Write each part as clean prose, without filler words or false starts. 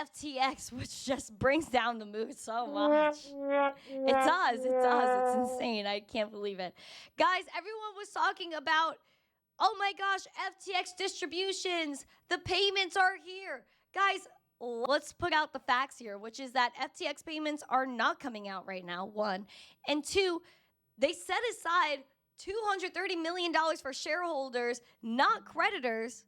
FTX, which just brings down the mood so much. It does. It's insane. I can't believe it. Guys, everyone was talking about, oh my gosh, FTX distributions. The payments are here. Guys, let's put out the facts here, which is that FTX payments are not coming out right now, one. And two, they set aside $230 million for shareholders, not creditors.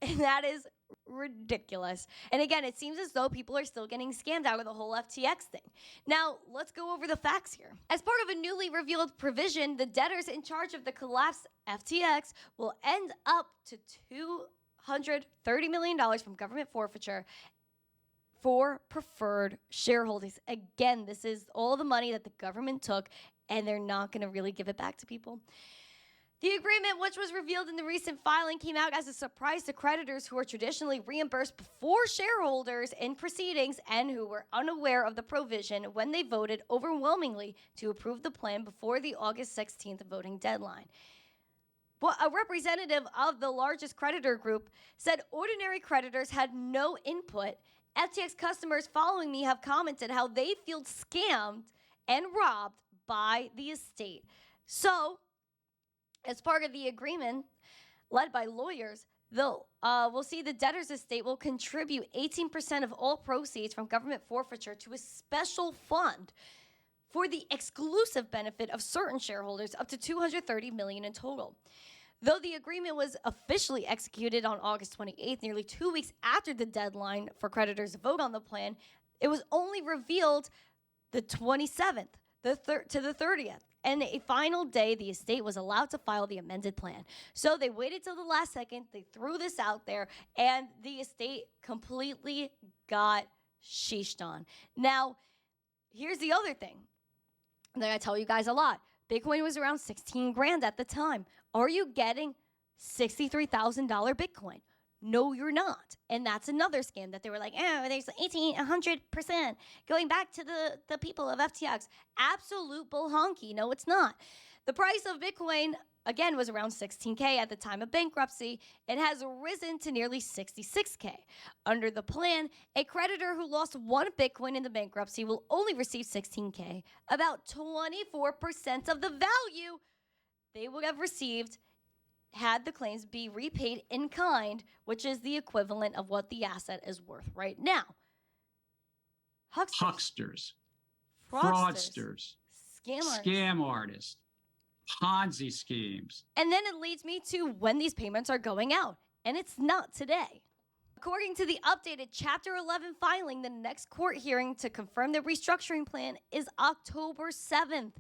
And that is ridiculous. And again, it seems as though people are still getting scammed out of the whole FTX thing. Now, let's go over the facts here. As part of a newly revealed provision, the debtors in charge of the collapsed FTX will end up to $230 million from government forfeiture for preferred shareholders. Again, this is all the money that the government took, and they're not going to really give it back to people. The agreement, which was revealed in the recent filing, came out as a surprise to creditors who are traditionally reimbursed before shareholders in proceedings and who were unaware of the provision when they voted overwhelmingly to approve the plan before the August 16th voting deadline. Well, a representative of the largest creditor group said ordinary creditors had no input. FTX customers following me have commented how they feel scammed and robbed by the estate. So, as part of the agreement, led by lawyers, we'll see the debtor's estate will contribute 18% of all proceeds from government forfeiture to a special fund for the exclusive benefit of certain shareholders, up to $230 million in total. Though the agreement was officially executed on August 28th, nearly 2 weeks after the deadline for creditors to vote on the plan, it was only revealed the 27th to the 30th. And a final day, the estate was allowed to file the amended plan. So they waited till the last second. They threw this out there, and the estate completely got sheeshed on. Now, here's the other thing that I tell you guys a lot. Bitcoin was around 16 grand at the time. Are you getting $63,000 Bitcoin? No, you're not. And that's another scam that they were like, oh, there's 100% going back to the people of FTX. Absolute bull honky. No, it's not. The price of Bitcoin, again, was around 16K at the time of bankruptcy. It has risen to nearly 66K. Under the plan, a creditor who lost one Bitcoin in the bankruptcy will only receive 16K, about 24% of the value they would have received had the claims be repaid in kind, which is the equivalent of what the asset is worth right now. Hucksters, fraudsters, scam artists, Ponzi schemes. And then it leads me to when these payments are going out, and it's not today. According to the updated Chapter 11 filing, the next court hearing to confirm the restructuring plan is October 7th.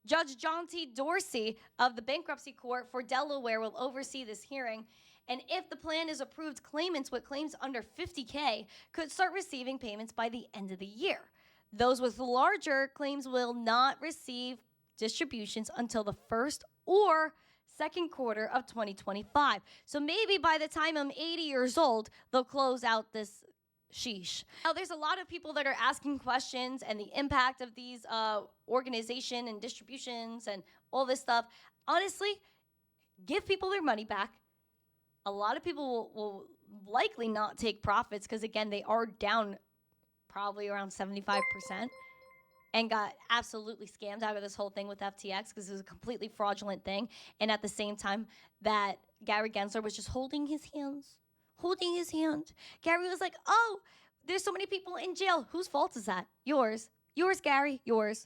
Judge John T. Dorsey of the Bankruptcy Court for Delaware will oversee this hearing. And if the plan is approved, claimants with claims under 50K could start receiving payments by the end of the year. Those with larger claims will not receive distributions until the first or second quarter of 2025. So maybe by the time I'm 80 years old, they'll close out this sheesh. Now, there's a lot of people that are asking questions and the impact of these organization and distributions and all this stuff. Honestly, give people their money back. A lot of people will likely not take profits because, again, they are down probably around 75% and got absolutely scammed out of this whole thing with FTX because it was a completely fraudulent thing. And at the same time that Gary Gensler was just holding his hand. Gary was like, oh, there's so many people in jail. Whose fault is that? Yours. Yours, Gary. Yours.